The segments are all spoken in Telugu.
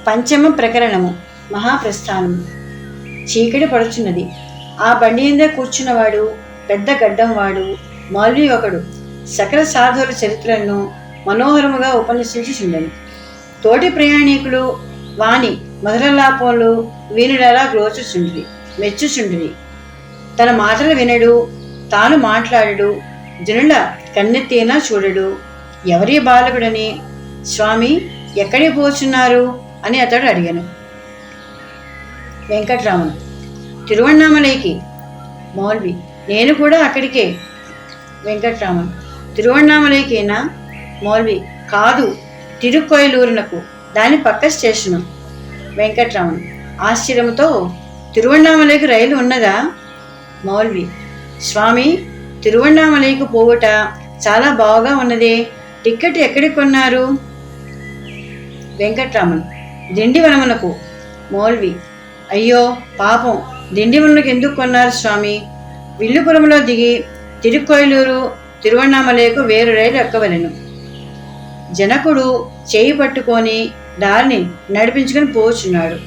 పంచమ ప్రకరణము. మహాప్రస్థానము. చీకటి పడుచున్నది. ఆ బండి మీద కూర్చున్నవాడు పెద్ద గడ్డంవాడు మౌల్వి ఒకడు. సకల సాధువుల చరిత్రలను మనోహరముగా ఉపన్యసించుచుండెను. తోటి ప్రయాణికులు వాని మధురలాపంలు వీనుడలా గ్రోచుచుండిరి, మెచ్చుచుండిరి. తన మాటలు వినడు, తాను మాట్లాడడు, జనుల కన్నెత్తేనా చూడడు. ఎవరి బాలకుడని, స్వామి ఎక్కడికి పోచున్నారు అని అతడు అడిగాను. వెంకట్రామన్: తిరువణ్ణామలైకి. మౌల్వి: నేను కూడా అక్కడికే. వెంకట్రామన్: తిరువణ్ణామలైకేనా? మౌల్వి: కాదు, తిరుక్కోయలూరునకు, దాని పక్క స్టేషను. వెంకట్రామన్ ఆశ్చర్యంతో: తిరువణ్ణామలైకి రైలు ఉన్నదా? మౌల్వి: స్వామి, తిరువణ్ణామలైకి పోవుట చాలా బాగా ఉన్నదే, టిక్కెట్ ఎక్కడికి కొన్నారు? వెంకట్రామన్: దిండివనమునకు. మౌల్వి: అయ్యో పాపం, దిండివనమునకు ఎందుకు కొన్నారు స్వామి? విల్లుపురంలో దిగి తిరుక్కోయలూరు తిరువణ్ణామలైకు వేరు రైలు ఎక్కవలెను. జనకుడు చేయి పట్టుకొని దారిని నడిపించుకొని పోచున్నాడు.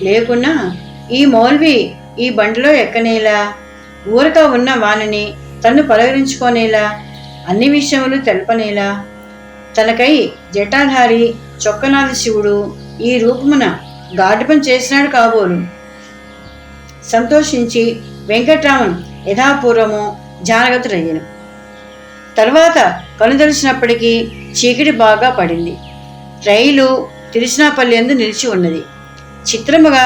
లేకున్నా ఈ మౌల్వి ఈ బండిలో ఎక్కనేలా, ఊరక ఉన్న వానిని తన్ను పలకరించుకోనేలా, అన్ని విషయములు తెలపనేలా? తనకై జటాధారి చొక్కనాథ శివుడు ఈ రూపమున గాఢపం చేసినాడు కాబోలు. సంతోషించి వెంకట్రామన్ యథాపూర్వము జానగతుడయ్యను. తర్వాత కనుదలిచినప్పటికీ చీకటి బాగా పడింది. రైలు తిరుచినాపల్లి యందు నిలిచి ఉన్నది. చిత్రముగా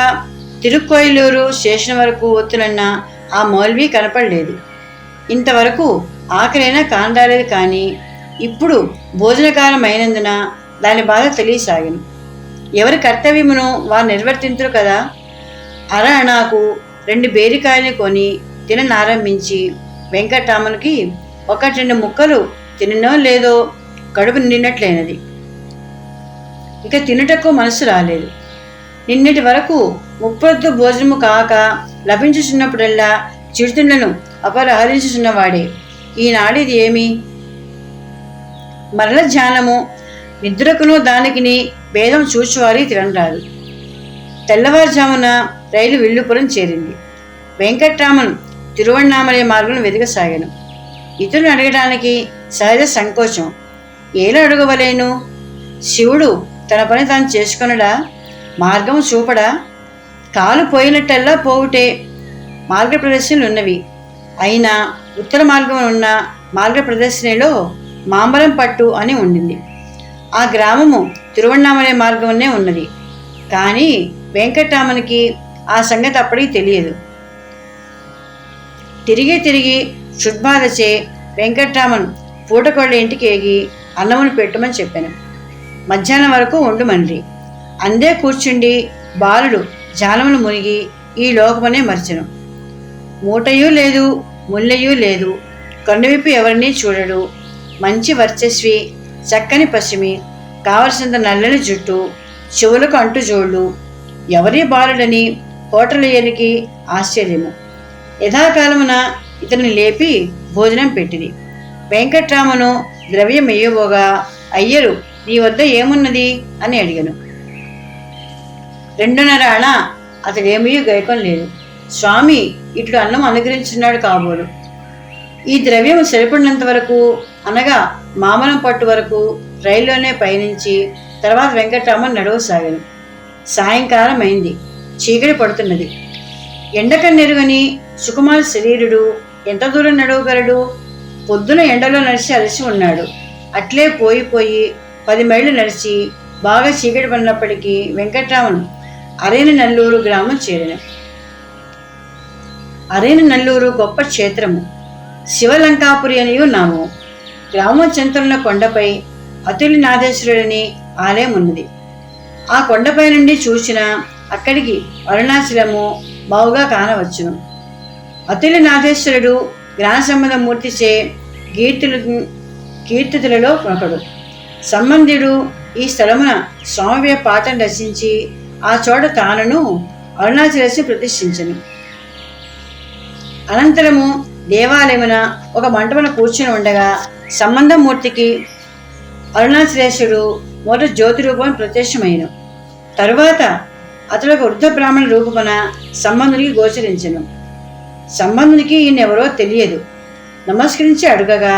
తిరుక్కోయలూరు స్టేషన్ వరకు వత్తునన్న ఆ మౌల్వి కనపడలేదు. ఇంతవరకు ఆకలైనా కానరాలేదు. కానీ ఇప్పుడు భోజనకాలం అయినందున దాని బాధ తెలియసాగను. ఎవరి కర్తవ్యమును వారు నిర్వర్తింతురు కదా. అర అణాకు 2 బేరికాయలు కొని తిననారంభించి వెంకట్రామన్కి 1-2 ముక్కలు తిననో లేదో కడుపు నిండినట్లయినది. ఇక తినుటకు మనసు రాలేదు. నిన్నటి వరకు ముప్పొద్దు భోజనము కాక లభించుచున్నప్పుడల్లా చిరుతిండ్లను అపహరించుచున్నవాడే ఈనాడిది ఏమి? మరల ధ్యానము, నిద్రకును దానికిని భేదం చూచువారి తినరాదు. తెల్లవారుజామున రైలు విల్లుపురం చేరింది. వెంకట్రామన్ తిరువణ్ణామలై మార్గం వెతకసాగాను. ఇతరులను అడగడానికి సహజ సంకోచం. ఏలా అడగవలేను? శివుడు తన పని తాను చేసుకొనడా? మార్గం చూపడా? కాలు పోయినట్టల్లా పోవుటే మార్గ ప్రదర్శనలు ఉన్నవి. అయినా ఉత్తర మార్గం ఉన్న మార్గ ప్రదర్శనలో మాంబరం పట్టు అని ఉండింది. ఆ గ్రామము తిరువణ్ణామలై మార్గంనే ఉన్నది. కానీ వెంకట్రామన్కి ఆ సంగతి అప్పటికి తెలియదు. తిరిగి శుద్బాధచే వెంకట్రామన్ పూటకోళ్ళ ఇంటికి ఏగి అన్నమును పెట్టమని చెప్పాను. మధ్యాహ్నం వరకు ఉండుమన్రి. అందే కూర్చుండి బాలుడు జాలమును మునిగి ఈ లోకమనే మర్చెను. మూటయూ లేదు, ముల్లయూ లేదు, కన్నువిప్పి ఎవరినీ చూడడు. మంచి వర్చస్వి, చక్కని పశ్చిమి, కావలసినంత నల్లని జుట్టు, చెవులకు అంటుజోళ్ళు. ఎవరి బాలుడని హోటలయ్యనికి ఆశ్చర్యము. యథాకాలమున ఇతన్ని లేపి భోజనం పెట్టింది. వెంకట్రామను ద్రవ్యం ఎయ్యబోగా, అయ్యరు నీ వద్ద ఏమున్నది అని అడిగాను. 2.5 అణా. అతడేమీ గైకం లేదు. స్వామి ఇటు అన్నం అనుగ్రహించున్నాడు కాబోలు. ఈ ద్రవ్యం సరిపడినంత వరకు, అనగా మామలం పట్టు వరకు రైల్లోనే పయనించి తర్వాత వెంకట్రామన్ నడవసాగాను. సాయంకాలం అయింది. చీకటి పడుతున్నది. ఎండకన్నెరుగని సుకుమార శరీరుడు ఎంత దూరం నడవగలడు? పొద్దున ఎండలో నడిచి అలసి ఉన్నాడు. అట్లే పోయి 10 మైళ్ళు నడిచి బాగా చీకటి పడినప్పటికీ వెంకట్రామన్ అరేనల్లూరు గ్రామం చేరిన. అరేనల్లూరు గొప్ప క్షేత్రము. శివలంకాపురి అనియు నామం. గ్రామం చెంతలున్న కొండపై అతులినాథేశ్వరుడని ఆలయం ఉన్నది. ఆ కొండపై నుండి చూసిన అక్కడికి అరుణాచలము బావుగా కానవచ్చును. అతులినాథేశ్వరుడు జ్ఞాన సంబంధ మూర్తిచే కీర్తితులలో ఒకడు. సంబంధుడు ఈ స్థలమున స్వామివే పాఠం రచించి ఆ చోట తానును అరుణాచలేశ్వరుని ప్రతిష్ఠించను. అనంతరము దేవాలయమున ఒక మంటపన కూర్చుని ఉండగా సంబంధమూర్తికి అరుణాచలేశ్వరుడు మొదట జ్యోతి రూపం ప్రత్యక్షమైన. తరువాత అతడు ఒక వృద్ధ బ్రాహ్మణ రూపమున సంబంధునికి గోచరించెను. సంబంధునికి ఈయనెవరో తెలియదు. నమస్కరించి అడుగగా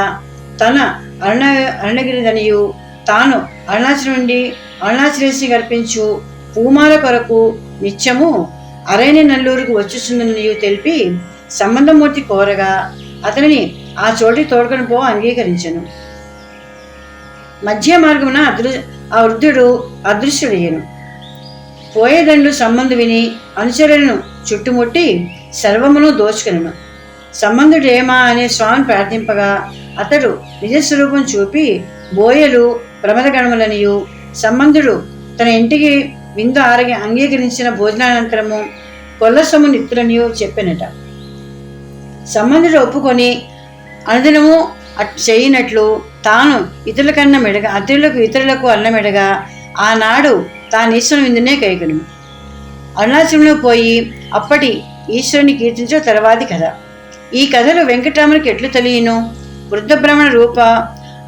తన అరుణగిరిదనియు తాను అరుణాచలం నుండి అరుణాచలేశ్వరి కల్పించు పూమాల కొరకు నిత్యము అరైన నల్లూరుకు వచ్చుచుందనియు తెలిపి సంబంధమూర్తి కోరగా అతనిని ఆ చోటికి తోడుకొని పో అంగీకరించెను. మధ్య మార్గమున ఆ వృద్ధుడు అదృశ్యుడయ్యను. పోయేదండు సంబంధు విని అనుచరులను చుట్టుముట్టి సర్వమును దోచుకొనెను. సంబంధుడేమా అనే స్వామిని ప్రార్థింపగా అతడు నిజస్వరూపం చూపి బోయలు ప్రమదగణములనియు సంబంధుడు తన ఇంటికి విందు అంగీకరించిన భోజనానంతరము కొల్లసొమ్ము నిత్తులనియు చెప్పినట. సంబంధుడు ఒప్పుకొని అనుదినము చేయనట్లు తాను ఇతరులకు అన్నమెడగా ఆనాడు తాను ఈశ్వరుని విందునే కైకొను. అరుణాచలంలో పోయి అప్పటి ఈశ్వరుని కీర్తించే తర్వాతి కథ. ఈ కథలు వెంకటరామునికి ఎట్లు తెలియను? వృద్ధ బ్రాహ్మణ రూప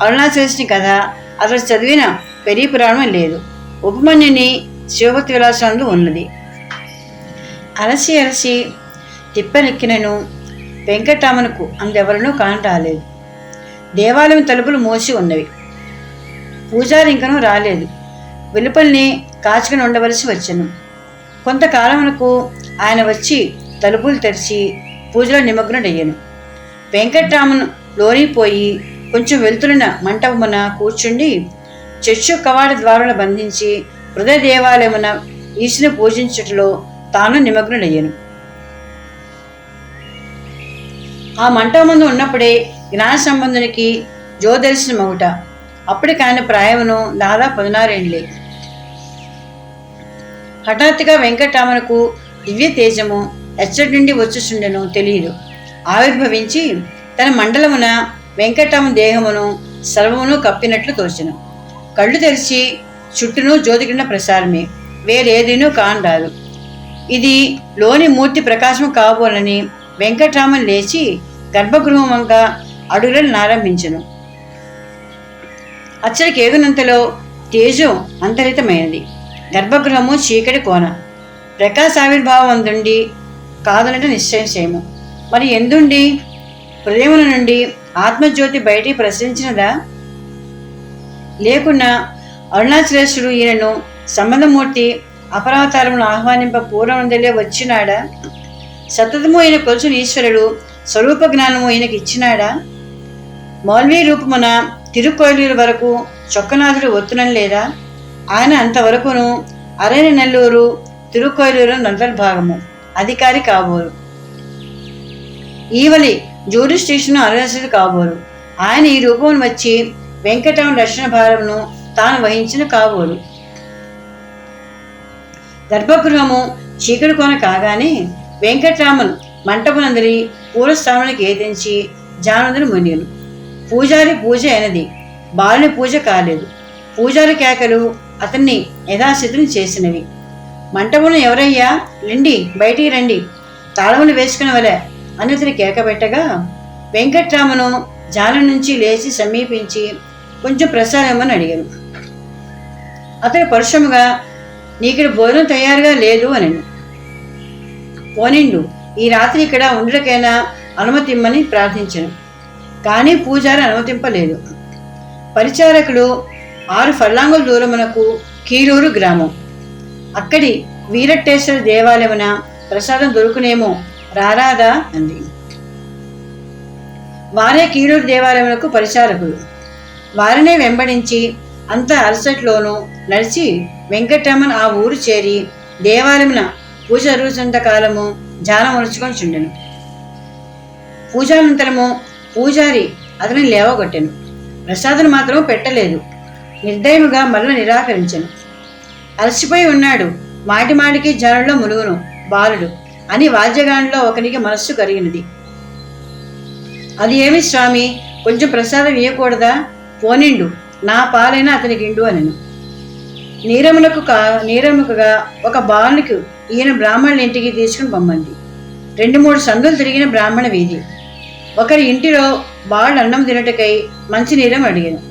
అరుణాచలేశ్వరుని కథ అతడు చదివిన పెరి పురాణం లేదు. ఉపమన్యుని శివభక్తి విలాసంలో ఉన్నది. అలసి అలసి తిప్పనెక్కినను వెంకటరామనుకు అందెవరనూ కానరాలేదు. దేవాలయం తలుపులు మూసి ఉన్నవి. పూజారి ఇంకనూ రాలేదు. వెలుపల్ని కాచుకుని ఉండవలసి వచ్చెను. కొంతకాలమునకు ఆయన వచ్చి తలుపులు తెరిచి పూజలో నిమగ్నుడయ్యను. వెంకట్రామన్ లోనిపోయి కొంచెం వెళ్తున్న మంటపమున కూర్చుండి చర్చు కవాట ద్వారాలను బంధించి హృదయ దేవాలయమున ఈశ్వరుని పూజించుటలో తాను నిమగ్నుడయ్యను. ఆ మంటపముందు ఉన్నప్పుడే జ్ఞాన సంబంధునికి జోదర్శనమగుట. అప్పటికి ఆయన ప్రాయమును దాదాపు 16 ఏండ్లే. హఠాత్తుగా వెంకటరామనుకు దివ్య తేజము ఎచ్చటి నుండి వచ్చుచుండెను తెలియదు. ఆవిర్భవించి తన మండలమున వెంకటరామ దేహమును సర్వమును కప్పినట్లు తోచెను. కళ్ళు తెరిచి చుట్టూను జ్యోతికిరణ ప్రసారమే, వేరేదినూ కానరాదు. ఇది లోని మూర్తి ప్రకాశము కాబోలని వెంకటరామన్ లేచి గర్భగృహంగా అడుగులను నారంభించెను. అచ్చడికి ఏగునంతలో తేజం అంతరితమైనది. గర్భగృహము చీకటి కోన. ప్రకాశావిర్భావం అందుండి కాదనట నిశ్చయము. మరి ఎందుండి? హృదయముల నుండి ఆత్మజ్యోతి బయటికి ప్రసరించినదా? లేకున్నా అరుణాచలేశ్వరుడు ఈయనను సంబంధమూర్తి అపరావతారమును ఆహ్వానింప పూర్వమందలే వచ్చినాడా? సతతము ఈయన కొలుచుని ఈశ్వరుడు స్వరూప జ్ఞానము ఈయనకి ఇచ్చినాడా? మౌల్వీ రూపమున తిరుకోయిలూరు వరకు చొక్కనాథుడు ఒత్తునం లేదా? ఆయన అంతవరకును అరైన నెల్లూరు తిరుకోయిలూరు నంతర్భాగము అధికారి కాబోరు. ఈవలి జ్యూరిస్టిక్షన్ అరుణాచలుడు కాబోరు. ఆయన ఈ రూపమును వచ్చి వెంకటరామ రక్షణ భారమును తాను వహించిన కాబోరు. గర్భగృహము చీకటి కోన కాగానే వెంకటరామన్ మంటపనందరి పూర్వస్థానానికి ఏదించి జానందును మునిగను. పూజారి పూజ అయినది, బాలుని పూజ కాలేదు. పూజారి కేకలు అతన్ని యథాస్థితిని చేసినవి. మంటపంలో ఎవరయ్యా, రండి, బయటికి రండి, తాళములు వేసుకునవలే అని అతని కేక పెట్టగా వెంకట్రామను జానం నుంచి లేచి సమీపించి కొంచెం ప్రసాదమని అడిగాను. అతడు పరుషముగా, నీకు భోజనం తయారుగా లేదు అనను. పోనిండు, ఈ రాత్రి ఇక్కడ ఉండుటకైనా అనుమతిమ్మని ప్రార్థించను. కానీ పూజారి అనుమతింపలేదు. పరిచారకులు 6 ఫర్లాంగుల దూరమునకు కీలూరు గ్రామం. అక్కడి వీరట్టేశ్వర దేవాలయమున ప్రసాదం దొరుకునేమో, రారాదా అంది. వారే కీలూరు దేవాలయమునకు పరిచారకులు. వారినే వెంబడించి అంత అలసట్లోనూ నడిచి వెంకటరమన్ ఆ ఊరు చేరి దేవాలయమున పూజ జరుగుతున్నంత కాలము ధ్యానం ఉలుచుకొని చుండెను. పూజానంతరము పూజారి అతనిని లేవగొట్టెను. ప్రసాదం మాత్రం పెట్టలేదు. నిర్దయముగా మరల నిరాకరించెను. అలసిపోయి ఉన్నాడు, మాటి మాటికి జనంలో మునుగును బాలుడు అని వాద్యగానంలో ఒకనికి మనస్సు కరిగినది. అది ఏమి స్వామి, కొంచెం ప్రసాదం ఇయ్యకూడదా? పోనిండు, నా పాలైనా అతనికి ఇండు అనెను. నీరముకగా ఒక బాలునికి ఈయన బ్రాహ్మణుల ఇంటికి తీసుకుని పొమ్మంది. 2-3 సందులు తిరిగిన బ్రాహ్మణ వీధి. ఒకరి ఇంటిలో బాలు అన్నం తినటకై మంచి నీరం అడిగాను.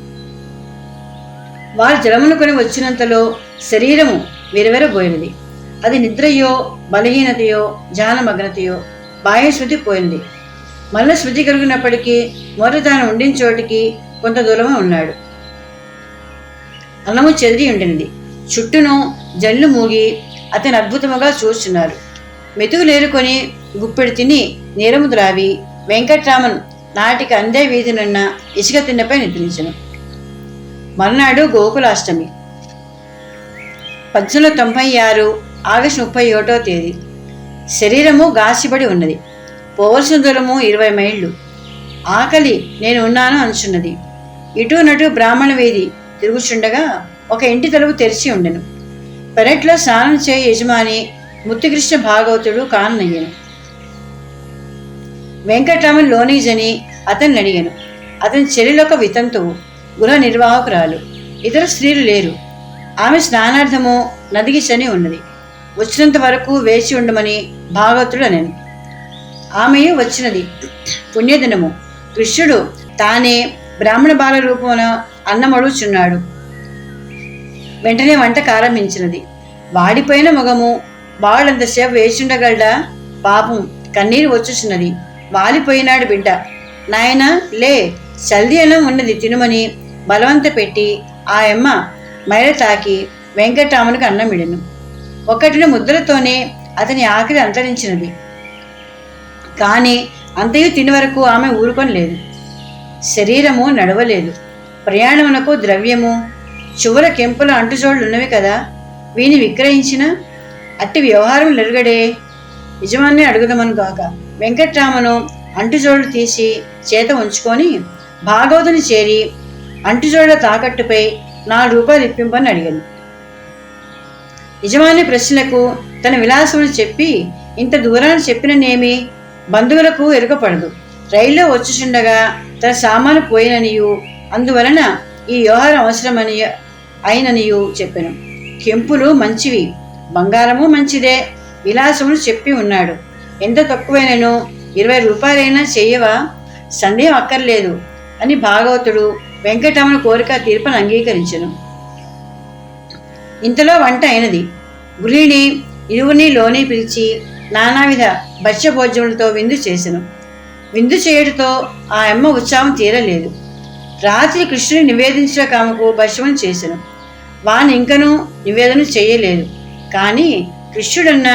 వారు జలమును కొని వచ్చినంతలో శరీరము విరవెరబోయినది. అది నిద్రయో బలహీనతయో జానమగ్నతయో బాహ్యశృతి పోయింది. మళ్ళీ శృతి కలిగినప్పటికీ మొదట తాను ఉండిన చోటికి కొంత దూరమే ఉన్నాడు. అన్నము చెదిరి ఉండినది. చుట్టూను జల్లు మూగి అతను అద్భుతముగా చూస్తున్నారు. మెతుకులేరుకొని గుప్పెడు తిని నీరము ద్రావి వెంకట్రామన్ నాటికి అందే వీధినున్న ఇసుక తిన్నపై నిద్రించను. మర్నాడు గోకులాష్టమి. 1896 ఆగస్టు 31వ తేదీ. శరీరము గాసిపడి ఉన్నది. పోవలసిన దూరము 20 మైళ్ళు. ఆకలి నేను ఉన్నాను అనుచున్నది. ఇటు నటు బ్రాహ్మణ వీధి తిరుగుచుండగా ఒక ఇంటి తలుపు తెరిచి ఉండెను. పెరట్లో స్నానం చేయి యజమాని ముత్తుకృష్ణ భాగవతుడు కానయ్యను. వెంకట్రామన్ లోనీజని అతన్ని అడిగాను. అతని చెల్లెలొక వితంతువు, గృహ నిర్వాహకురాలు. ఇతర స్త్రీలు లేరు. ఆమె స్నానార్థము నదికి చని ఉన్నది. వచ్చినంత వరకు వేచి ఉండమని భాగవతుడు అనెను. ఆమెయు వచ్చినది. పుణ్యదినము. కృష్ణుడు తానే బ్రాహ్మణ బాల రూపమున అన్నమడుచున్నాడు. వెంటనే వంట ప్రారంభించినది. వాడిపోయిన మొగము వాడంతసేపు వేచుండగలడా? పాపం కన్నీరు వచ్చుచున్నది. వాలిపోయినాడు బిడ్డ. నాయన లే, చల్ది అన్నం ఉన్నది తినుమని బలవంత పెట్టి ఆ అమ్మ మైల తాకి వెంకట్రామనుకు అన్నమిడెను. ఒకటిని ముద్రతోనే అతని ఆకలి అంతరించినది. కానీ అంతయు తిని వరకు ఆమె ఊరుకొని లేదు. శరీరము నడవలేదు. ప్రయాణమునకు ద్రవ్యము చివర కెంపుల అంటుజోళ్లున్నవి కదా, వీని విక్రయించిన అట్టి వ్యవహారం నెరుగడే. యజమాన్ని అడుగుదమను గాక. వెంకట్రామను అంటుజోళ్లు తీసి చేత ఉంచుకొని భాగవతుని చేరి అంటుజోళ్ల తాకట్టుపై 4 రూపాయలు ఇప్పింపని అడిగాను. యజమాని ప్రశ్నలకు తన విలాసమును చెప్పి, ఇంత దూరాన్ని చెప్పిననేమి బంధువులకు ఎరుకపడదు. రైల్లో వచ్చుచుండగా తన సామాను పోయిననియు అందువలన ఈ వ్యవహారం అవసరమని అయిననియు చెప్పాను. కెంపులు మంచివి, బంగారము మంచిదే, విలాసములు చెప్పి ఉన్నాడు. ఎంత తక్కువైనను 20 రూపాయలైనా చెయ్యవా? సందేహం అక్కర్లేదు అని భాగవతుడు వెంకటరమణ కోరిక తీర్పును అంగీకరించెను. ఇంతలో వంట అయినది. గృహిణి ఇరువుని లోని పిలిచి నానావిధ భక్ష్యభోజ్యములతో విందు చేసెను. విందు చేయడంతో ఆ అమ్మ ఉత్సాహం తీరలేదు. రాత్రి కృష్ణుని నివేదించిన కామకు భక్ష్యమును చేసెను. వాని ఇంకనూ నివేదన చేయలేదు. కానీ కృష్ణుడన్న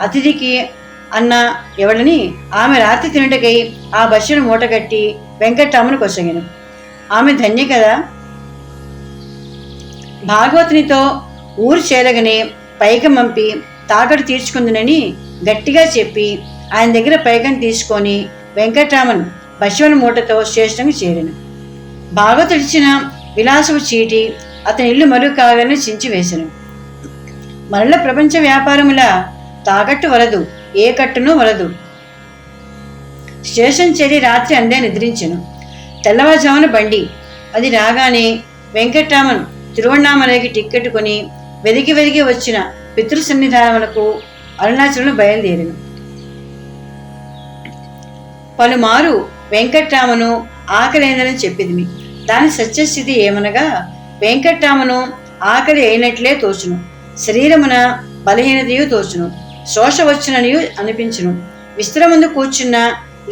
అతిథికి అన్న ఎవడని ఆమె రాత్రి తినటకై ఆ భక్ష్యను మూటగట్టి వెంకట్రామను కొసగెను. ఆమె ధన్య కదా. భాగవతునితో ఊరు చేరగానే పైకం పంపి తాకట్టు తీర్చుకుందునని గట్టిగా చెప్పి ఆయన దగ్గర పైకం తీసుకొని వెంకట్రామన్ భక్ష్యముల మూటతో స్టేషన్కు చేరాను. భాగవతుడిచ్చిన విలాసపు చీటి అతని ఇల్లు మరుగు కాగానే చించివేశాను. మరల ప్రపంచ వ్యాపారముల తాకట్టు వలదు, ఏ కట్టునూ వలదు. స్టేషన్ చేరి రాత్రి అందే నిద్రించెను. తెల్లవారుజామున బండి. అది రాగానే వెంకట్రామన్ తిరువణ్ణామలైకి టిక్కెట్ కొని వెదికి వెదికి వచ్చిన పితృ సన్నిధానములకు అరుణాచలంలో బయలుదేరాను. పలుమారు వెంకట్రామను ఆకలి చెప్పింది. దాని సత్యస్థితి ఏమనగా వెంకట్రామను ఆకలి అయినట్లే తోచును, శరీరమున బలహీనతయు తోచును, శోష వచ్చుననియు అనిపించును. విస్తరముందు కూర్చున్నా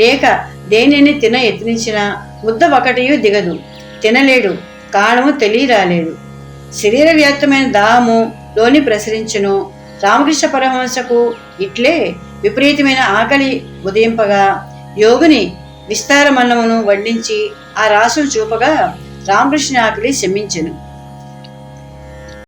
లేక దేనిని తిన యత్నించినా ముద్ద ఒకటియు దిగదు, తినలేడు, కారణము తెలియరాలేదు. శరీర వ్యాప్తమైన దాహము లోని ప్రసరించును. రామకృష్ణ పరమహంసకు ఇట్లే విపరీతమైన ఆకలి ఉదయింపగా యోగుని విస్తారమన్నమును వడ్డించి ఆ రాసును చూపగా రామకృష్ణ ఆకలి శమించెను.